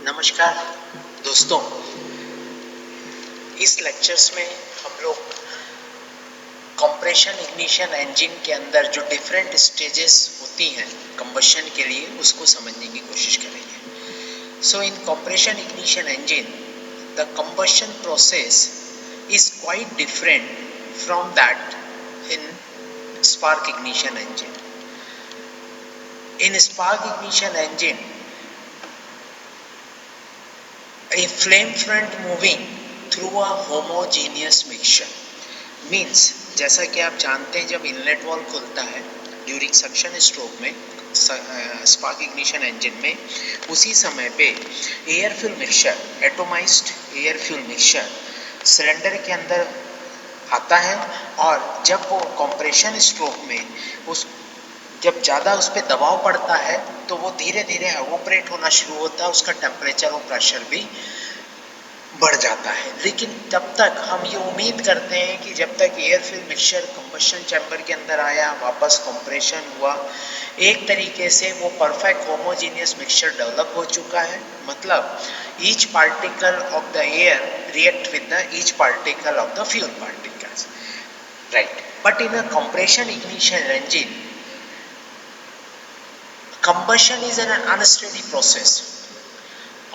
नमस्कार दोस्तों, इस लेक्चर्स में हम लोग कंप्रेशन इग्निशन इंजन के अंदर जो डिफरेंट स्टेजेस होती हैं कंबशन के लिए उसको समझने की कोशिश करेंगे। So in compression ignition engine the combustion process is quite different from that in spark ignition engine. In spark ignition engine a flame front moving through a homogeneous mixture means, जैसा कि आप जानते हैं जब इनलेट वॉल खुलता है during suction stroke में spark ignition engine में, उसी समय पे air fuel mixture, atomised air fuel mixture cylinder के अंदर आता है और जब वो कंप्रेशन स्ट्रोक में जब ज़्यादा उस पर दबाव पड़ता है तो वो धीरे धीरे एवोपरेट होना शुरू होता है, उसका टेम्परेचर और प्रेशर भी बढ़ जाता है। लेकिन तब तक हम ये उम्मीद करते हैं कि जब तक air fuel mixture combustion chamber के अंदर आया, वापस कंप्रेशन हुआ, एक तरीके से वो परफेक्ट होमोजीनियस मिक्सचर डेवलप हो चुका है। मतलब each particle of the air react with the each particle of the fuel particles, right. But in a compression ignition engine combustion is an unsteady process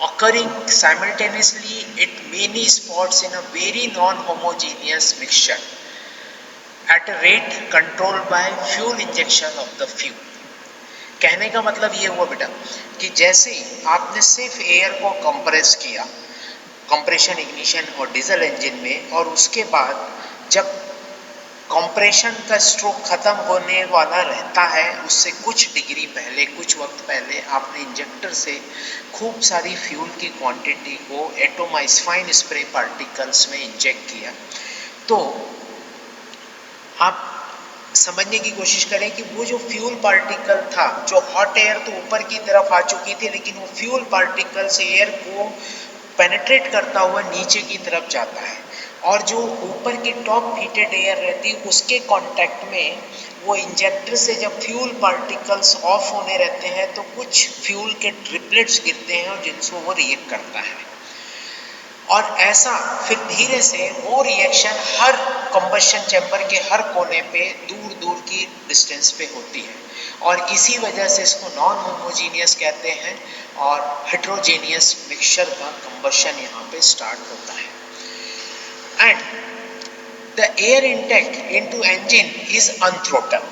occurring simultaneously at many spots in a very non-homogeneous mixture at a rate controlled by fuel injection of the fuel। कहने का मतलब ये हुआ बेटा कि जैसे ही आपने सिर्फ एयर को कंप्रेस किया कंप्रेशन इग्निशन और डीजल इंजन में, और उसके बाद जब कंप्रेशन का स्ट्रोक खत्म होने वाला रहता है उससे कुछ डिग्री पहले, कुछ वक्त पहले आपने इंजेक्टर से खूब सारी फ्यूल की क्वांटिटी को एटोमाइज फाइन स्प्रे पार्टिकल्स में इंजेक्ट किया, तो आप समझने की कोशिश करें कि वो जो फ्यूल पार्टिकल था, जो हॉट एयर तो ऊपर की तरफ आ चुकी थी, लेकिन वो फ्यूल पार्टिकल्स एयर को पेनिट्रेट करता हुआ नीचे की तरफ जाता है, और जो ऊपर की टॉप हीटेड एयर रहती है उसके कांटेक्ट में वो इंजेक्टर से जब फ्यूल पार्टिकल्स ऑफ होने रहते हैं तो कुछ फ्यूल के ड्रिपलेट्स गिरते हैं और जिनसे वो रिएक्ट करता है, और ऐसा फिर धीरे से वो रिएक्शन हर कंबशन चैम्बर के हर कोने पे दूर दूर की डिस्टेंस पे होती है, और इसी वजह से इसको नॉन होमोजीनियस कहते हैं और हेट्रोजेनियस मिक्सचर का कंबशन यहाँ पे स्टार्ट होता है। And the air intake into engine is unthrottled।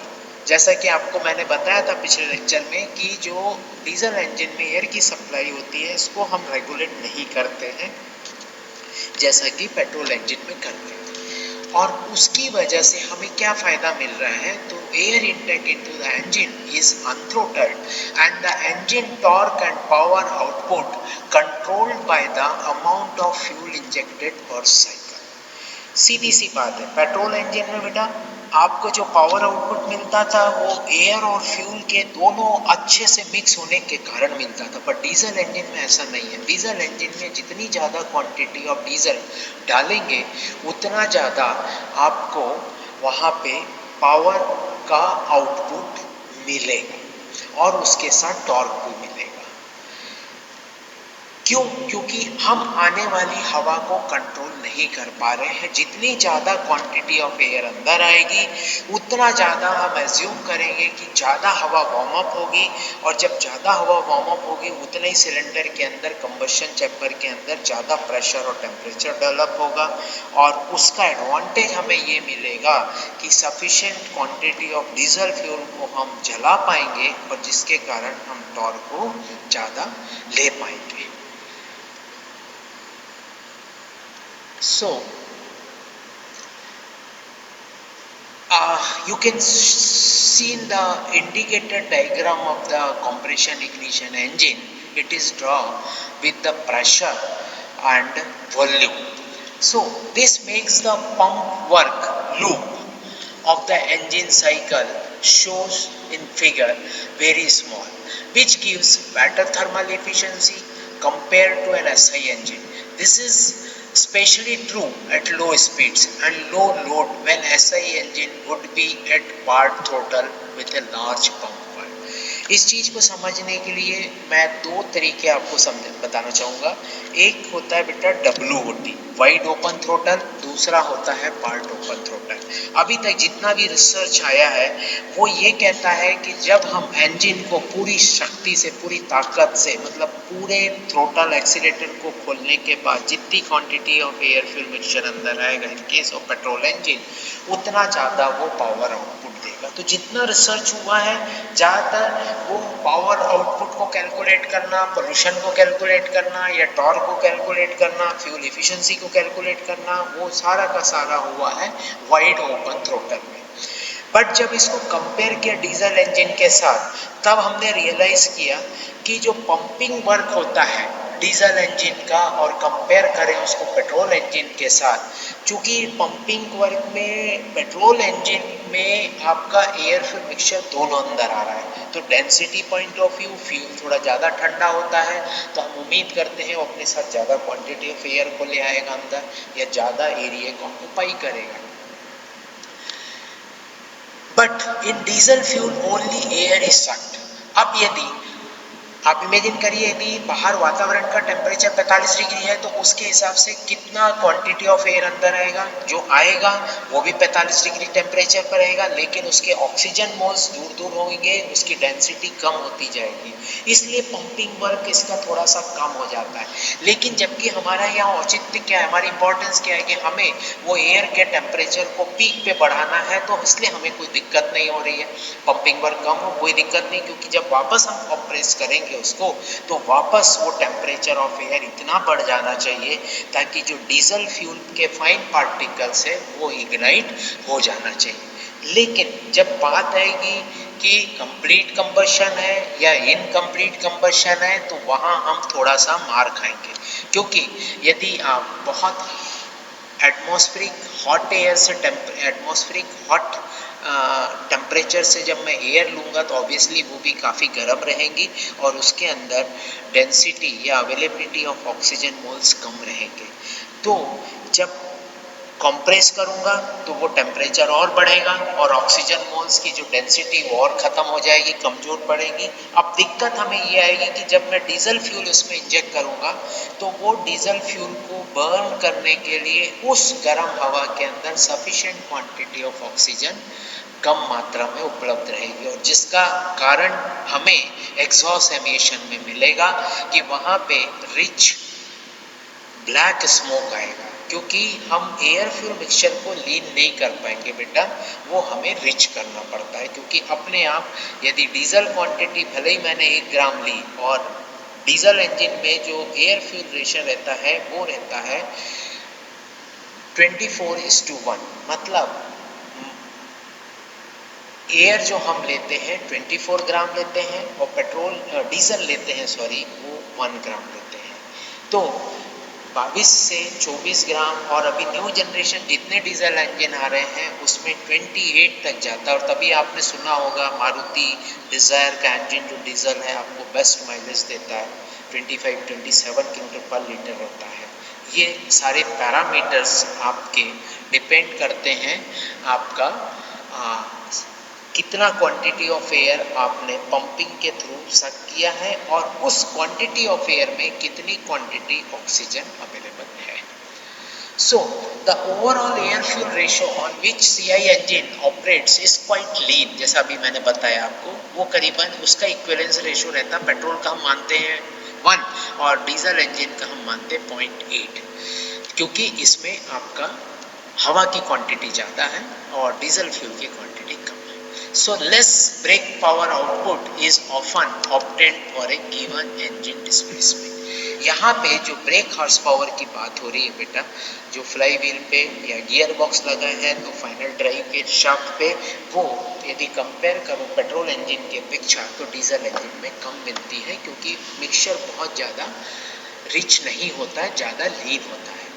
जैसा कि आपको मैंने बताया था पिछले लेक्चर में कि जो डीजल इंजन में एयर की सप्लाई होती है इसको हम रेगुलेट नहीं करते हैं जैसा कि पेट्रोल इंजन में करते हैं, और उसकी वजह से हमें क्या फ़ायदा मिल रहा है, तो air intake into the engine is unthrottled and the engine torque and power output controlled by the amount of fuel injected per cycle. सीधी सी बात है, पेट्रोल इंजन में बेटा आपको जो पावर आउटपुट मिलता था वो एयर और फ्यूल के दोनों अच्छे से मिक्स होने के कारण मिलता था, पर डीजल इंजन में ऐसा नहीं है। डीजल इंजन में जितनी ज़्यादा क्वांटिटी ऑफ डीजल डालेंगे उतना ज़्यादा आपको वहाँ पे पावर का आउटपुट मिलेगा और उसके साथ टॉर्क भी मिलेगा। क्यों? क्योंकि हम आने वाली हवा को कंट्रोल नहीं कर पा रहे हैं। जितनी ज़्यादा क्वांटिटी ऑफ एयर अंदर आएगी उतना ज़्यादा हम एज्यूम करेंगे कि ज़्यादा हवा वार्म अप होगी, और जब ज़्यादा हवा वार्म अप होगी उतने ही सिलेंडर के अंदर कंबशन चैम्बर के अंदर ज़्यादा प्रेशर और टेम्परेचर डेवलप होगा, और उसका एडवांटेज हमें ये मिलेगा कि sufficient quantity of diesel fuel को हम जला पाएंगे और जिसके कारण हम टॉर्क को ज़्यादा ले पाएंगे। So you can see in the indicated diagram of the compression ignition engine, it is drawn with the pressure and volume. So this makes the pump work loop of the engine cycle shows in figure very small, which gives better thermal efficiency compared to an SI engine. This is especially true at low speeds and low load when SI engine would be at part throttle with a large pump. इस चीज़ को समझने के लिए मैं दो तरीके आपको बताना चाहूँगा। एक होता है बेटा WOT, वाइड ओपन थ्रोटल, दूसरा होता है पार्ट ओपन थ्रोटल। अभी तक जितना भी रिसर्च आया है वो ये कहता है कि जब हम इंजन को पूरी शक्ति से, पूरी ताकत से, मतलब पूरे थ्रोटल एक्सीलेटर को खोलने के बाद जितनी quantity of air fuel mixture अंदर आएगा in case of petrol engine, उतना ज़्यादा वो पावर आउटपुट देगा। तो जितना रिसर्च हुआ है ज़्यादातर वो पावर आउटपुट को कैलकुलेट करना, पोल्यूशन को कैलकुलेट करना या टॉर्क को कैलकुलेट करना, फ्यूल एफिशिएंसी को कैलकुलेट करना, वो सारा का सारा हुआ है वाइड ओपन थ्रोटल में। बट जब इसको कंपेयर किया डीजल इंजन के साथ, तब हमने रियलाइज किया कि जो पंपिंग वर्क होता है डीजल इंजन का और कंपेयर करें उसको पेट्रोल इंजन के साथ, चूँकि पंपिंग वर्क में पेट्रोल इंजन में आपका एयर फ्यूल मिक्सचर दोनों अंदर आ रहा है, तो density point of view fuel थोड़ा ज़्यादा ठंडा होता है, तो हम उम्मीद करते हैं वो अपने साथ ज़्यादा क्वांटिटी ऑफ एयर को ले आएगा अंदर या ज़्यादा एरिया को ऑक्यूपाई करेगा। But in diesel fuel only air is sucked. अब यदि आप इमेजिन करिए यदि बाहर वातावरण का टेम्परेचर 45 डिग्री है तो उसके हिसाब से कितना क्वांटिटी ऑफ एयर अंदर आएगा, जो आएगा वो भी 45 डिग्री टेम्परेचर पर रहेगा, लेकिन उसके ऑक्सीजन मोल्स दूर दूर होंगे, उसकी डेंसिटी कम होती जाएगी, इसलिए पंपिंग वर्क इसका थोड़ा सा कम हो जाता है। लेकिन जबकि हमारा यहाँ औचित्य क्या है, हमारी इंपॉर्टेंस क्या है कि हमें वो एयर के टेम्परेचर को पीक पे बढ़ाना है, तो इसलिए हमें कोई दिक्कत नहीं हो रही है, पंपिंग वर्क कम हो कोई दिक्कत नहीं, क्योंकि जब वापस हम कंप्रेस करेंगे उसको तो वापस वो टेम्परेचर ऑफ एयर इतना बढ़ जाना चाहिए ताकि जो डीजल फ्यूल के फाइन पार्टिकल्स है वो इग्नाइट हो जाना चाहिए। लेकिन जब बात आएगी कि कंप्लीट कंबशन है या इनकम्प्लीट कंबशन है, तो वहाँ हम थोड़ा सा मार खाएंगे, क्योंकि यदि आप बहुत एटमॉस्फेरिक हॉट एयर से एटमॉस्फेरिक हॉट टेम्परेचर से जब मैं एयर लूँगा तो ऑब्वियसली वो भी काफ़ी गर्म रहेंगी और उसके अंदर डेंसिटी या अवेलेबिलिटी ऑफ ऑक्सीजन मोल्स कम रहेंगे। तो जब कंप्रेस करूँगा तो वो टेम्परेचर और बढ़ेगा और ऑक्सीजन मोल्स की जो डेंसिटी वो और ख़त्म हो जाएगी, कमज़ोर पड़ेगी। अब दिक्कत हमें ये आएगी कि जब मैं डीजल फ्यूल इसमें इंजेक्ट करूँगा तो वो डीजल फ्यूल को बर्न करने के लिए उस गर्म हवा के अंदर सफिशिएंट क्वांटिटी ऑफ ऑक्सीजन कम मात्रा में उपलब्ध रहेगी, और जिसका कारण हमें एग्जॉस्ट एमिशन में मिलेगा कि वहाँ पे रिच ब्लैक स्मोक आएगा, क्योंकि हम एयर फ्यूल मिक्सचर को लीन नहीं कर पाएंगे बेटा, वो हमें रिच करना पड़ता है, क्योंकि अपने आप यदि डीजल क्वांटिटी भले ही मैंने 1 ग्राम ली और डीजल इंजन में जो एयर फ्यूल रेशियो रहता है वो रहता है 24:1, मतलब एयर जो हम लेते हैं 24 ग्राम लेते हैं और पेट्रोल डीजल लेते हैं वो 1 ग्राम लेते हैं। तो 22 से 24 ग्राम, और अभी न्यू जनरेशन जितने डीजल इंजन आ रहे हैं उसमें 28 तक जाता है। और तभी आपने सुना होगा मारुति डिज़ायर का इंजन जो डीजल है आपको बेस्ट माइलेज देता है, 25-27 किलोमीटर पर लीटर रहता है। ये सारे पैरामीटर्स आपके डिपेंड करते हैं आपका कितना क्वांटिटी ऑफ एयर आपने पंपिंग के थ्रू सक किया है और उस क्वांटिटी ऑफ एयर में कितनी क्वांटिटी ऑक्सीजन अवेलेबल है। So the overall air fuel ratio on which CI engine operates is quite lean, जैसा अभी मैंने बताया आपको, वो करीबन उसका इक्विवेलेंस रेशियो रहता है, पेट्रोल का हम मानते हैं 1 और डीजल इंजन का हम मानते हैं 0.8, क्योंकि इसमें आपका हवा की क्वांटिटी ज़्यादा है और डीजल फ्यूल की क्वांटिटी कम है। So less brake power output is often obtained for a given engine displacement। यहाँ पे जो ब्रेक हॉर्स पावर की बात हो रही है बेटा, जो फ्लाई व्हील पे या गियर बॉक्स लगा है तो फाइनल ड्राइव के शाफ्ट पे, वो यदि कंपेयर करो पेट्रोल इंजन की अपेक्षा तो डीजल इंजन में कम मिलती है, क्योंकि मिक्सचर बहुत ज़्यादा रिच नहीं होता है, ज़्यादा लीन होता है।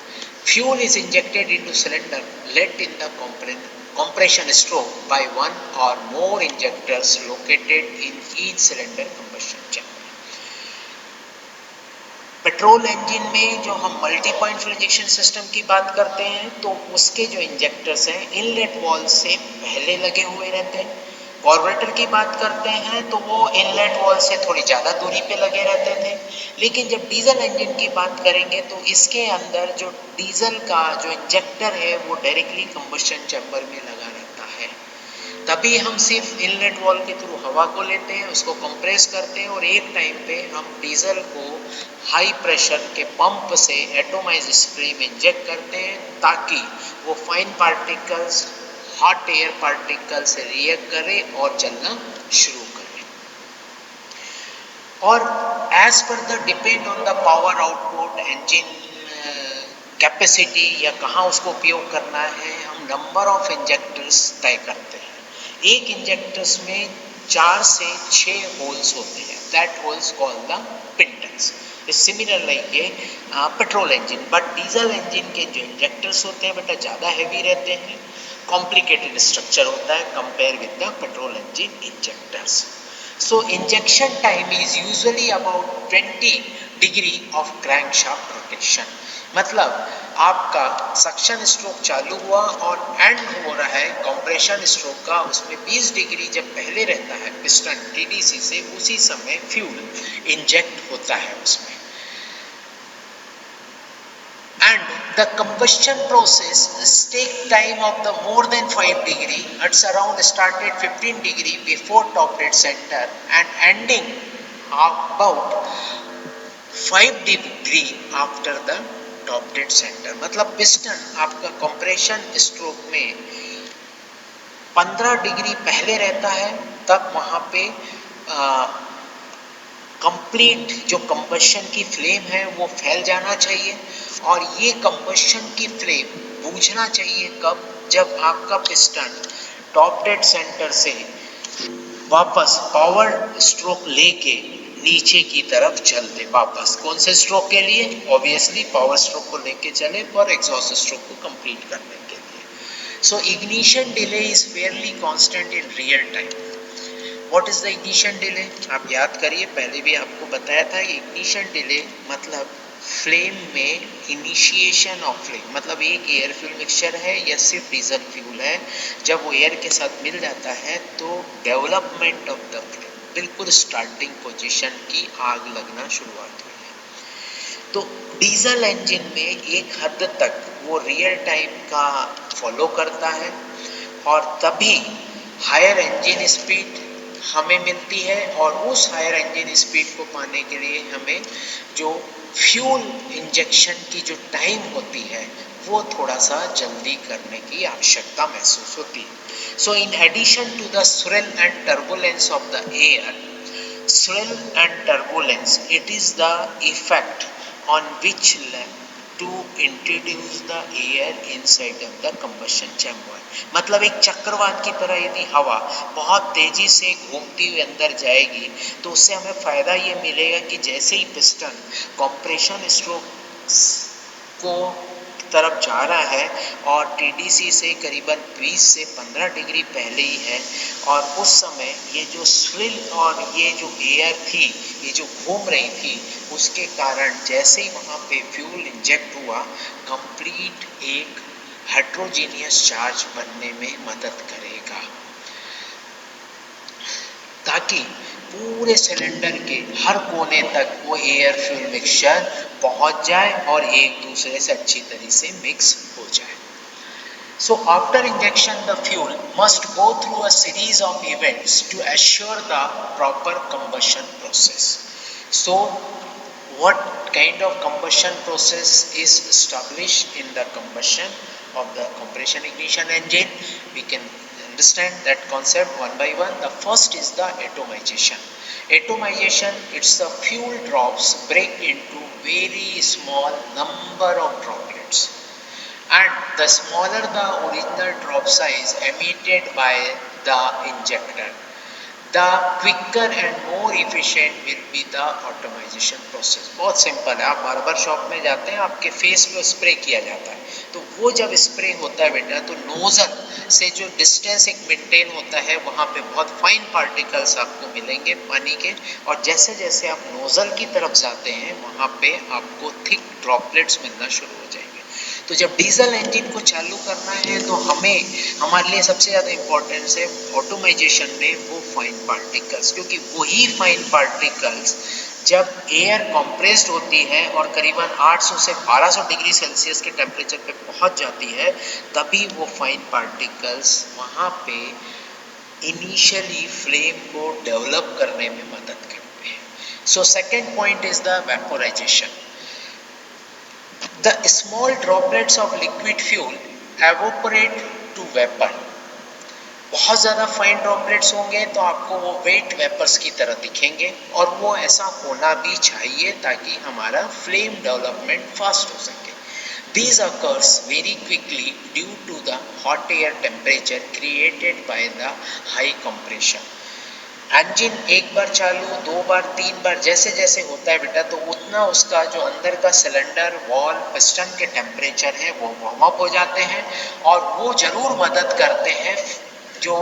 Fuel is injected into cylinder late in the compression stroke by 1 or more injectors located in each cylinder combustion chamber। Petrol engine में जो हम multi point fuel injection system की बात करते हैं तो उसके जो इंजेक्टर्स हैं इनलेट वॉल से पहले लगे हुए रहते हैं, कार्बोरेटर की बात करते हैं तो वो इनलेट वॉल से थोड़ी ज़्यादा दूरी पे लगे रहते थे, लेकिन जब डीजल इंजन की बात करेंगे तो इसके अंदर जो डीजल का जो इंजेक्टर है वो डायरेक्टली कंबशन चैम्बर में लगा रहता है। तभी हम सिर्फ इनलेट वॉल के थ्रू हवा को लेते हैं, उसको कंप्रेस करते हैं और एक टाइम पे हम डीजल को हाई प्रेशर के पंप से एटोमाइज स्ट्रीम इंजेक्ट करते हैं ताकि वो fine particles hot air particle से रिएक्ट करे और चलना शुरू करे। और as per the depend on the power output engine capacity या कहाँ उसको उपयोग करना है, हम नंबर ऑफ इंजेक्टर्स तय करते हैं। एक इंजेक्टर्स में 4 से 6 होल्स होते हैं, that holes called the pistons. Similar like ये petrol engine, but diesel engine के जो इंजेक्टर्स होते हैं बेटा ज़्यादा हैवी रहते हैं, कॉम्प्लिकेटेड स्ट्रक्चर होता है compare with the petrol engine injectors. So injection time is usually about 20 degree of crankshaft rotation. मतलब आपका सक्शन स्ट्रोक चालू हुआ और एंड हो रहा है कंप्रेशन स्ट्रोक का, उसमें 20 डिग्री जब पहले रहता है पिस्टन टीडीसी से, उसी समय फ्यूल इंजेक्ट होता है उसमें। And the combustion process take time of the more than 5 degree. It's around started 15 degree before top dead center and ending about 5 degree after the top dead center. मतलब piston आपका compression stroke में 15 degree पहले रहता है, तब वहाँ पे complete जो कंबशन की फ्लेम है वो फैल जाना चाहिए। और ये कंबशन की फ्लेम बुझना चाहिए कब, जब आपका पिस्टन टॉप डेड सेंटर से वापस पावर स्ट्रोक लेके नीचे की तरफ चल दे। वापस कौन से स्ट्रोक के लिए? ऑब्वियसली पावर स्ट्रोक को लेके चले और एग्जॉस्ट स्ट्रोक को कंप्लीट करने के लिए। So ignition delay is fairly constant in real time. What is the ignition delay? आप याद करिए, पहले भी आपको बताया था कि इग्निशन डिले मतलब फ्लेम में इनिशिएशन ऑफ फ्लेम, मतलब एक एयर फ्यूल मिक्सचर है या सिर्फ डीजल फ्यूल है, जब वो एयर के साथ मिल जाता है तो डेवलपमेंट ऑफ द फ्लेम, बिल्कुल स्टार्टिंग पोजीशन की आग लगना शुरुआत हुई है। तो डीजल इंजन में एक हद तक वो रियल टाइम का फॉलो करता है और तभी हायर इंजन स्पीड हमें मिलती है, और उस हायर इंजन स्पीड को पाने के लिए हमें जो फ्यूल इंजेक्शन की जो टाइम होती है वो थोड़ा सा जल्दी करने की आवश्यकता महसूस होती है। So in addition to the swirl and turbulence of the air, swirl and turbulence, it is the effect on which to introduce the air inside of the combustion chamber। मतलब एक चक्रवात की तरह यदि हवा बहुत तेजी से घूमती हुई अंदर जाएगी तो उससे हमें फायदा ये मिलेगा कि जैसे ही पिस्टन कंप्रेशन स्ट्रोक को तरफ जा रहा है और टीडीसी से करीबन 20 से 15 डिग्री पहले ही है, और उस समय ये जो स्विल और ये जो एयर थी ये जो घूम रही थी उसके कारण जैसे ही वहाँ पे फ्यूल इंजेक्ट हुआ, कंप्लीट एक हेट्रोजीनियस चार्ज बनने में मदद करेगा ताकि पूरे सिलेंडर के हर कोने तक वो एयर फ्यूल मिक्सचर पहुंच जाए और एक दूसरे से अच्छी तरह से मिक्स हो जाए। So after injection the fuel must go through a series of events to assure the proper combustion process. So what kind of combustion process is established in the combustion of the compression ignition engine? We can understand that concept one by one. The first is the atomization. Atomization, it's the fuel drops break into very small number of droplets, and the smaller the original drop size emitted by the injector, the quicker and more efficient will be the atomization process। बहुत simple है, आप barber shop में जाते हैं, आपके face पे spray किया जाता है, तो वो जब स्प्रे होता है बेटा तो नोजल से जो डिस्टेंस एक मेंटेन होता है वहाँ पे बहुत फाइन पार्टिकल्स आपको मिलेंगे पानी के, और जैसे जैसे आप नोजल की तरफ जाते हैं वहाँ पे आपको थिक ड्रॉपलेट्स मिलना शुरू हो जाएंगे। तो जब डीजल इंजन को चालू करना है तो हमें हमारे लिए सबसे ज़्यादा इम्पोर्टेंस है ऑटोमाइजेशन में वो फाइन पार्टिकल्स, क्योंकि वही फाइन पार्टिकल्स जब एयर कंप्रेस्ड होती है और करीबन 800 से 1200 डिग्री सेल्सियस के टेम्परेचर पे पहुंच जाती है, तभी वो फाइन पार्टिकल्स वहाँ पे इनिशियली फ्लेम को डेवलप करने में मदद करते हैं। So second point is the vaporisation. The small droplets of liquid fuel evaporate to vapor. बहुत ज़्यादा फाइन ड्रॉपलेट्स होंगे तो आपको वो वेट वेपर्स की तरह दिखेंगे, और वो ऐसा होना भी चाहिए ताकि हमारा फ्लेम डेवलपमेंट फास्ट हो सके। These occurs very quickly due to the hot air temperature created by the high compression. Engine एक बार चालू, दो बार, तीन बार जैसे जैसे होता है बेटा, तो उतना उसका जो अंदर का सिलेंडर वॉल पिस्टन के टेम्परेचर है वो वार्म अप हो जाते हैं, और वो जरूर मदद करते हैं। जो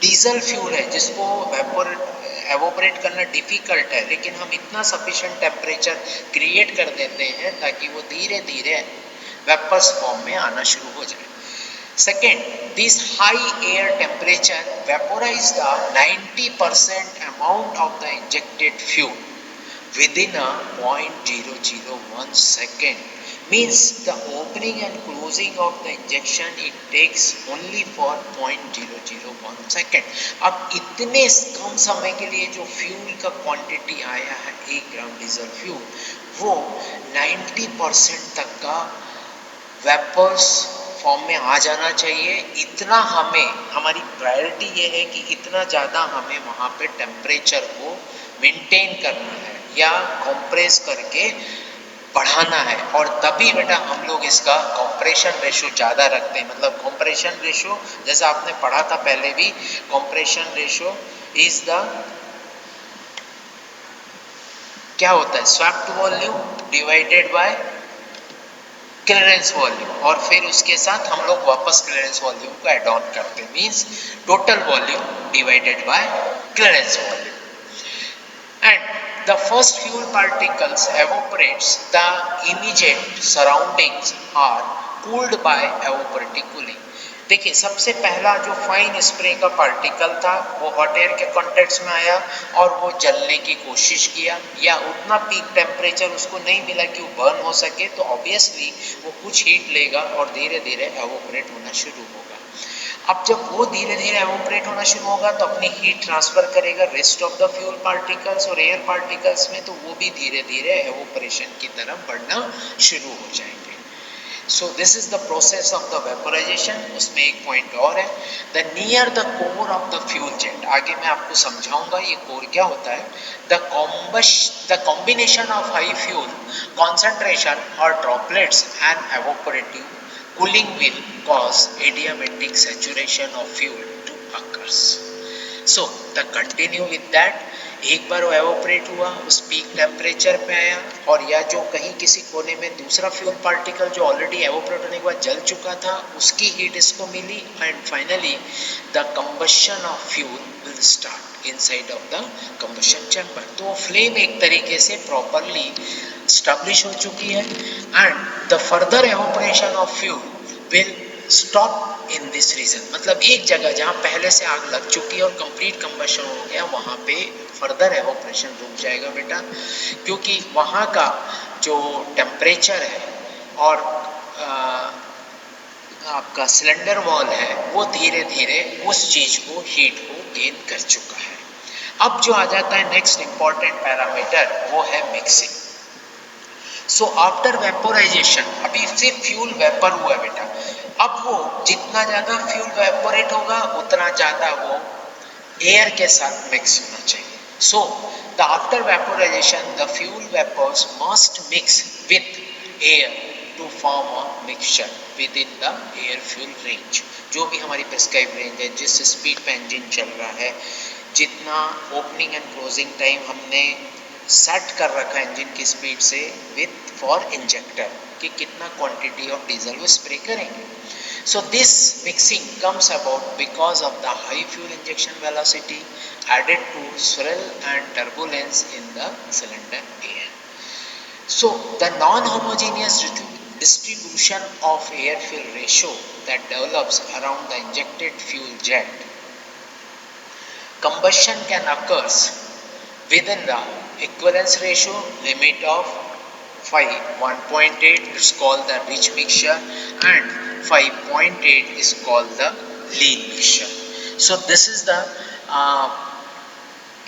डीजल फ्यूल है जिसको एवोपरेट करना डिफिकल्ट है, लेकिन हम इतना सफिशिएंट टेम्परेचर क्रिएट कर देते हैं ताकि वो धीरे धीरे वेपर्स फॉर्म में आना शुरू हो जाए। Second, this high air temperature vaporize the 90% amount of the injected fuel within a 0.001 second. Means the opening and closing of the injection it takes only for 0.001 second. अब इतने कम समय के लिए जो फ्यूल का क्वांटिटी आया है 1 ग्राम डीजल फ्यूल, वो 90% तक का वेपर्स फॉर्म में आ जाना चाहिए। इतना हमें, हमारी प्रायोरिटी ये है कि इतना ज़्यादा हमें वहाँ पे टेम्परेचर को मेंटेन करना है या कंप्रेस करके बढ़ाना है, और तभी बेटा हम लोग इसका कंप्रेशन रेशो ज़्यादा रखते हैं। मतलब कंप्रेशन रेशो जैसा आपने पढ़ा था पहले भी, कंप्रेशन रेशो इज द क्या होता है, swept volume divided by clearance volume, और फिर उसके साथ हम लोग वापस क्लियरेंस वॉल्यूम को एड ऑन करते हैं, means total volume divided by clearance volume. And the first fuel particles evaporates the immediate surroundings are cooled by evaporative cooling. देखिए, सबसे पहला जो फाइन स्प्रे का पार्टिकल था वो हॉट एयर के कॉन्टेक्ट में आया और वो जलने की कोशिश किया, या उतना पीक टेम्परेचर उसको नहीं मिला कि वो बर्न हो सके, तो ऑब्वियसली वो कुछ हीट लेगा और धीरे धीरे एवोपरेट होना शुरू होगा। अब जब वो धीरे धीरे एवोपरेट होना शुरू होगा तो अपनी हीट ट्रांसफर करेगा rest of the fuel particles और एयर पार्टिकल्स में, तो वो भी धीरे धीरे एवोपरेशन की तरफ बढ़ना शुरू हो जाएंगे। So this is the process of the vaporization। उसमें एक पॉइंट और है, the near the core of the fuel jet। आगे मैं आपको समझाऊंगा ये कोर क्या होता है। The combination of high fuel concentration or droplets and evaporative cooling will cause adiabatic saturation of fuel to occurs। So the continue with that, एक बार वो एवोपरेट हुआ, उस पीक टेम्परेचर पे आया, और या जो कहीं किसी कोने में दूसरा फ्यूल पार्टिकल जो ऑलरेडी एवोपरेट होने के बाद जल चुका था उसकी हीट इसको मिली, and finally the combustion of fuel will start inside of the combustion chamber. तो फ्लेम एक तरीके से प्रॉपरली स्टैब्लिश हो चुकी है, and the further evaporation of fuel will stop in this region. मतलब एक जगह जहाँ पहले से आग लग चुकी है और कंप्लीट कंबशन हो गया, वहाँ पे फर्दर एवोपरेशन रुक जाएगा बेटा, क्योंकि वहाँ का जो टेम्परेचर है और आपका सिलेंडर वॉल है वो धीरे धीरे उस चीज़ को, हीट को गेन कर चुका है। अब जो आ जाता है नेक्स्ट इंपॉर्टेंट पैरामीटर, वो है मिक्सिंग। सो आफ्टर वेपोराइजेशन, अभी से फ्यूल वेपर हुआ बेटा, अब वो जितना ज़्यादा फ्यूल वेपोरेट होगा उतना ज़्यादा वो एयर के साथ मिक्स होना चाहिए। So, the after vaporization, the fuel vapors must mix with air to form a mixture within the air fuel range। जो भी हमारी प्रिस्क्राइब रेंज है, जिस स्पीड पे इंजन चल रहा है, जितना ओपनिंग एंड क्लोजिंग टाइम हमने सेट कर रखा है इंजन की स्पीड से विथ फॉर इंजेक्टर कि कितना क्वांटिटी ऑफ डीजल वो स्प्रे करेंगे। So this mixing comes about because of the high fuel injection velocity added to swirl and turbulence in the cylinder air. So the non-homogeneous distribution of air-fuel ratio that develops around the injected fuel jet, combustion can occur within the equivalence ratio limit of 1.8 is called the rich mixture and 5.8 is called the lean mixture. So this is the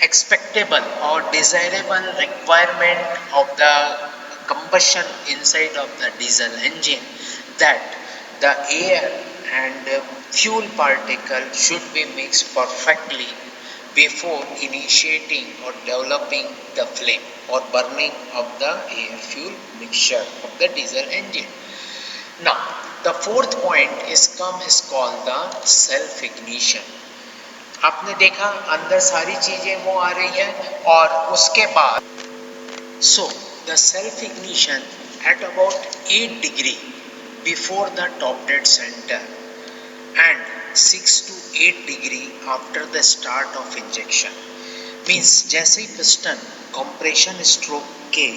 expectable or desirable requirement of the combustion inside of the diesel engine, that the air and fuel particle should be mixed perfectly before initiating or developing the flame or burning of the air fuel mixture of the diesel engine. Now the fourth point is called the self ignition. आपने देखा अंदर सारी चीजें वो आ रही है और उसके बाद the self ignition at about 8 degree before the top dead center and 6 to 8 degree after the start of injection, means जैसे ही पिस्टन कंप्रेशन स्ट्रोक के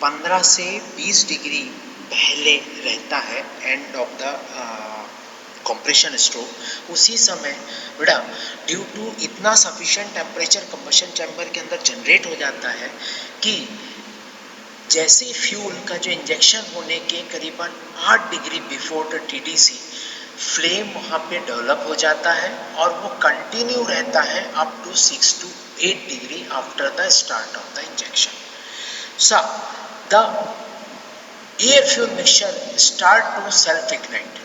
15 से 20 डिग्री पहले रहता है end of the compression stroke, उसी समय बेटा ड्यू टू इतना सफिशिएंट टेम्परेचर कंबशन चैम्बर के अंदर जनरेट हो जाता है कि जैसे फ्यूल का जो इंजेक्शन होने के करीबन 8 degree before the TDC flame वहाँ पे डेवलप हो जाता है और वो कंटिन्यू रहता है up to 6 to 8 degree after the start of the injection. So the air fuel mixture start to self ignite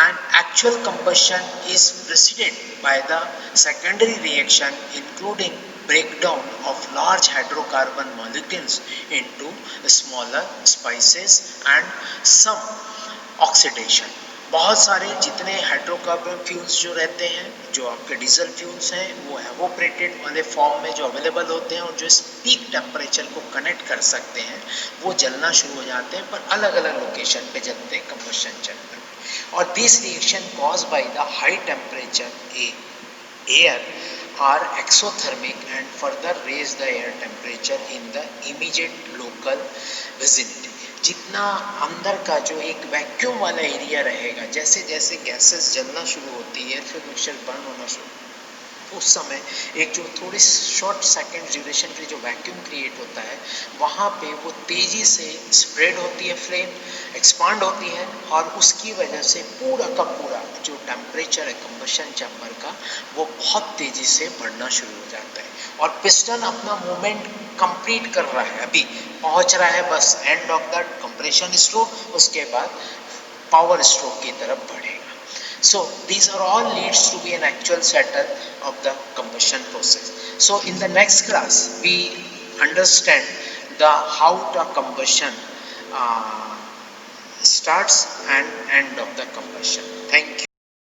and actual combustion is preceded by the secondary reaction including breakdown of large hydrocarbon molecules into smaller spices and some oxidation. बहुत सारे जितने hydrocarbon fuels जो रहते हैं, जो आपके diesel fuels हैं, वो एवोपरेटेड वाले फॉर्म में जो अवेलेबल होते हैं और जो इस पीक टेम्परेचर को कनेक्ट कर सकते हैं, वो जलना शुरू हो जाते हैं, पर अलग अलग लोकेशन पे जलते हैं कंबशन चैम्बर में. और this reaction cause by the high temperature air are exothermic and further raise the air temperature in the immediate local vicinity. जितना अंदर का जो एक वैक्यूम वाला एरिया रहेगा, जैसे जैसे गैसेस जलना शुरू होती है, फिर मिक्सचर बर्न होना शुरू, उस समय एक जो थोड़ी शॉर्ट सेकेंड ड्यूरेशन के जो वैक्यूम क्रिएट होता है, वहाँ पे वो तेज़ी से स्प्रेड होती है, फ्लेम एक्सपांड होती है और उसकी वजह से पूरा का पूरा जो टेम्परेचर है कंबशन चैम्बर का, वो बहुत तेज़ी से बढ़ना शुरू हो जाता है और पिस्टन अपना मूवमेंट कंप्लीट कर रहा है, अभी पहुँच रहा है बस end of the compression stroke, उसके बाद पावर स्ट्रोक की तरफ बढ़ेगा. So these are all leads to be an actual settle of the combustion process. So in the next class we understand the how the combustion starts and end of the combustion. Thank you.